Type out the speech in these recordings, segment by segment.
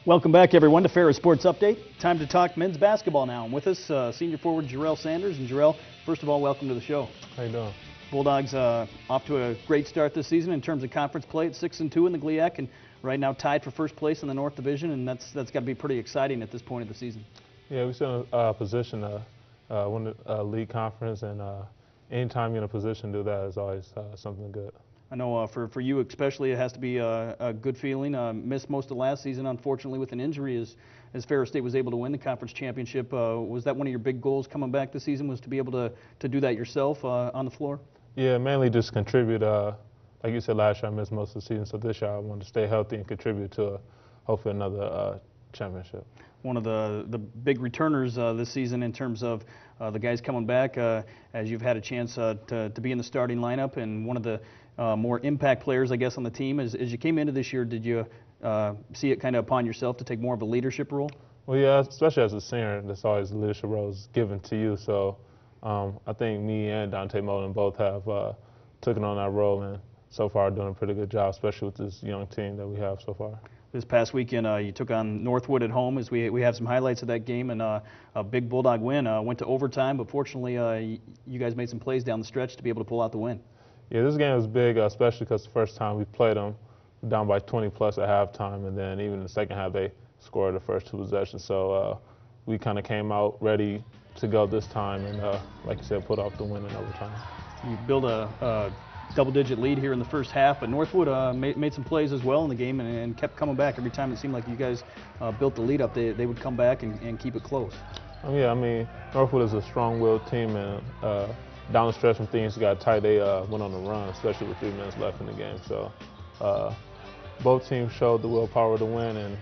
Welcome back, everyone, to Ferris Sports Update. Time to talk men's basketball now. And with us, senior forward Jerrell Sanders. And Jerrell, first of all, welcome to the show. How you doing? Bulldogs off to a great start this season in terms of conference play at 6-2 in the GLIAC, and right now tied for first place in the North Division, and that's got to be pretty exciting at this point of the season. Yeah, we're still in a position to win the league conference, and anytime you're in a position to do that is always something good. I know for you especially, it has to be a good feeling. Missed most of last season, unfortunately, with an injury as Ferris State was able to win the conference championship. Was that one of your big goals coming back this season, was to be able to do that yourself on the floor? Yeah, mainly just contribute. Like you said, last year I missed most of the season, so this year I wanted to stay healthy and contribute to hopefully another championship. One of the big returners this season in terms of the guys coming back, as you've had a chance to be in the starting lineup, and one of the more impact players, I guess, on the team. As you came into this year, did you see it kind of upon yourself to take more of a leadership role? Well, yeah, especially as a senior, that's always the leadership roles given to you. So I think me and Dante Moulin both have taken on that role, and so far doing a pretty good job, especially with this young team that we have so far. This past weekend, you took on Northwood at home. As we have some highlights of that game, and a big Bulldog win. Went to overtime, but fortunately, you guys made some plays down the stretch to be able to pull out the win. Yeah, this game was big, especially because the first time we played them, down by 20 plus at halftime, and then even in the second half they scored the first two possessions. So we kind of came out ready to go this time, and like you said, put off the win in overtime. You built a double-digit lead here in the first half, but Northwood made some plays as well in the game and kept coming back. Every time it seemed like you guys built the lead up, they would come back and keep it close. Yeah, I mean, Northwood is a strong-willed team, and down the stretch when things got tight, they went on the run, especially with 3 minutes left in the game. So both teams showed the willpower to win, and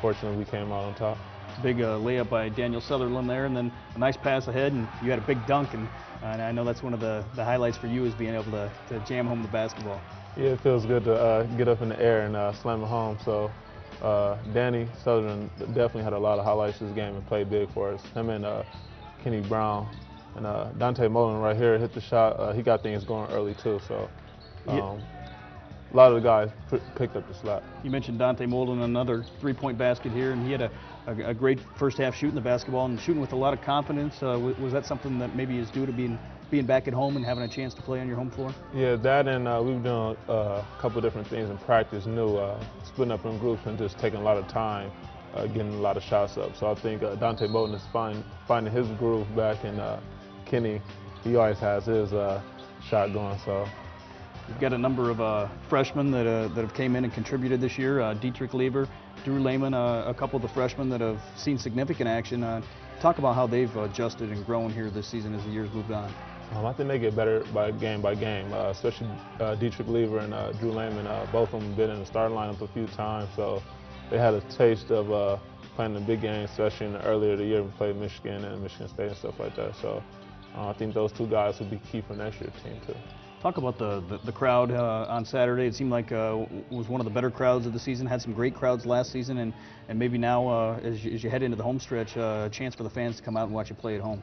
fortunately we came out on top. Big layup by Daniel Sutherland there, and then a nice pass ahead, and you had a big dunk, and I know that's one of the highlights for you, is being able to jam home the basketball. Yeah, it feels good to get up in the air and slam it home. So Danny Sutherland definitely had a lot of highlights this game and played big for us. Him and Kenny Brown and Dante Moulin right here hit the shot. He got things going early too, so a lot of the guys picked up the slack. You mentioned Dante Moulin, another three-point basket here, and he had a great first half shooting the basketball and shooting with a lot of confidence. Was that something that maybe is due to being back at home and having a chance to play on your home floor? Yeah, that, and we've done a couple different things in practice, splitting up in groups and just taking a lot of time, getting a lot of shots up. So I think Dante Moulin is finding his groove back, and Kenny, he always has his shot going. So you've got a number of freshmen that have came in and contributed this year. Dietrich Lever, Drew Lehman, a couple of the freshmen that have seen significant action. Talk about how they've adjusted and grown here this season as the years moved on. I think they get better by game, especially Dietrich Lever and Drew Lehman. Both of them have been in the starting lineup a few times, so they had a taste of playing the big games, especially in the earlier of the year we played Michigan and Michigan State and stuff like that. So I think those two guys will be key for next year's team too. Talk about the crowd on Saturday. It seemed like was one of the better crowds of the season. Had some great crowds last season, and maybe now as you head into the home stretch, a chance for the fans to come out and watch you play at home.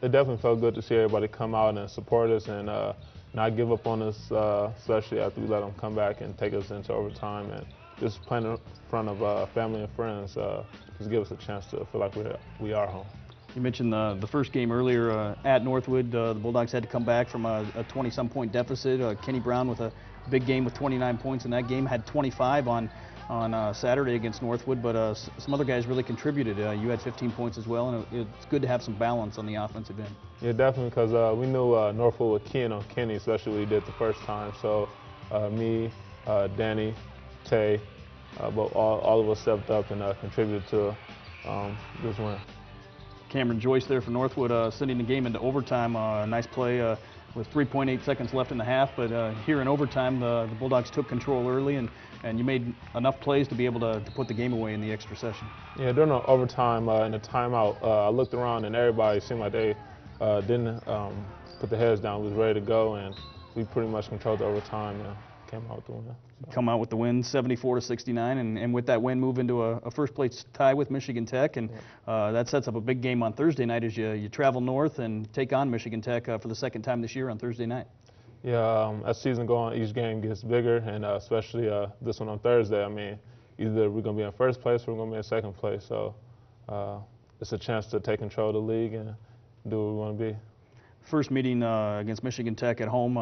It definitely felt good to see everybody come out and support us and not give up on us, especially after we let them come back and take us into overtime, and just playing in front of family and friends just give us a chance to feel like we are home. You mentioned the first game earlier at Northwood. The Bulldogs had to come back from a 20-some point deficit. Kenny Brown with a big game with 29 points in that game. Had 25 on Saturday against Northwood, but some other guys really contributed. You had 15 points as well, and it's good to have some balance on the offensive end. Yeah, definitely, because we knew Northwood would key in on Kenny, especially what he did the first time. So me, Danny, Tay, but all of us stepped up and contributed to this win. Cameron Joyce there for Northwood, sending the game into overtime. Nice play with 3.8 seconds left in the half, but here in overtime, the Bulldogs took control early, and you made enough plays to be able to put the game away in the extra session. Yeah, during the overtime in the timeout, I looked around and everybody seemed like they didn't put their heads down. We was ready to go, and we pretty much controlled the overtime and came out with the win. So. Come out with the win, 74-69, and with that win, move into a first-place tie with Michigan Tech, and that sets up a big game on Thursday night as you travel north and take on Michigan Tech for the second time this year on Thursday night. Yeah, as season goes on, each game gets bigger, and especially this one on Thursday. I mean, either we're going to be in first place or we're going to be in second place. So it's a chance to take control of the league and do what we want to be. First meeting against Michigan Tech at home,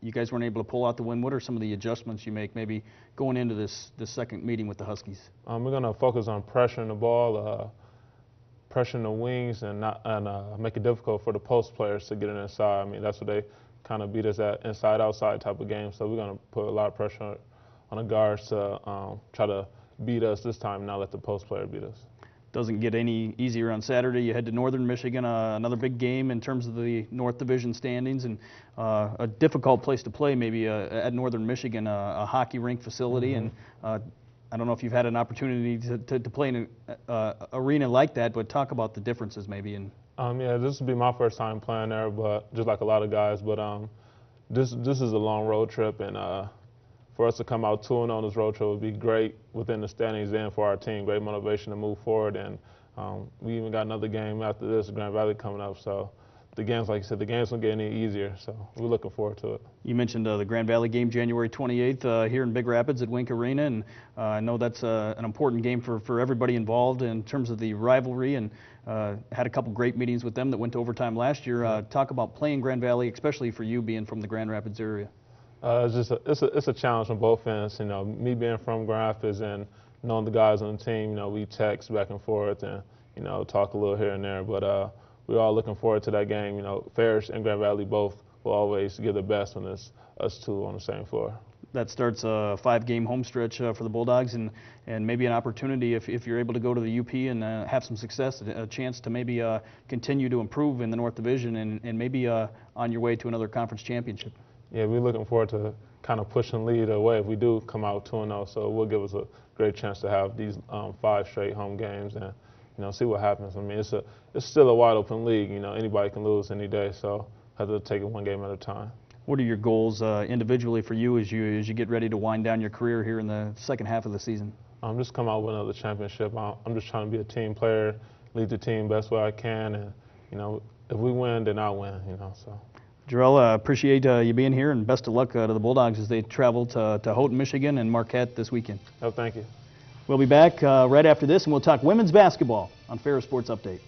you guys weren't able to pull out the win. What are some of the adjustments you make maybe going into this second meeting with the Huskies? We're going to focus on pressuring the ball, pressuring the wings, and make it difficult for the post players to get it inside. I mean, that's what they kind of beat us at, inside-outside type of game. So we're going to put a lot of pressure on the guards to try to beat us this time, not let the post player beat us. Doesn't get any easier on Saturday. You head to Northern Michigan, another big game in terms of the North Division standings, and a difficult place to play maybe at Northern Michigan, a hockey rink facility. Mm-hmm. And I don't know if you've had an opportunity to play in an arena like that, but talk about the differences maybe. Yeah, this will be my first time playing there, but just like a lot of guys. But this is a long road trip, and for us to come out 2-0 on this road trip would be great within the standings and for our team. Great motivation to move forward, and we even got another game after this, Grand Valley coming up. So the games, like you said, the games won't get any easier. So we're looking forward to it. You mentioned the Grand Valley game January 28th here in Big Rapids at Wink Arena, and I know that's an important game for everybody involved in terms of the rivalry, and had a couple great meetings with them that went to overtime last year. Talk about playing Grand Valley, especially for you being from the Grand Rapids area. It's a challenge on both ends. You know, me being from Grand Rapids and knowing the guys on the team, you know, we text back and forth and, you know, talk a little here and there. But we're all looking forward to that game. You know, Ferris and Grand Valley both will always give their best when it's us two on the same floor. That starts a 5-game home stretch for the Bulldogs, and maybe an opportunity if you're able to go to the UP and have some success, a chance to maybe continue to improve in the North Division and maybe on your way to another conference championship. Yeah, we're looking forward to kind of pushing lead away if we do come out 2-0. So it will give us a great chance to have these 5 straight home games and, you know, see what happens. I mean, it's still a wide open league. You know, anybody can lose any day. So have to take it one game at a time. What are your goals individually for you as you get ready to wind down your career here in the second half of the season? Just come out with another championship. I'm just trying to be a team player, lead the team best way I can, and, you know, if we win, then I win. You know, so. Jerrell, appreciate you being here, and best of luck to the Bulldogs as they travel to Houghton, Michigan, and Marquette this weekend. Oh, thank you. We'll be back right after this, and we'll talk women's basketball on Ferris Sports Update.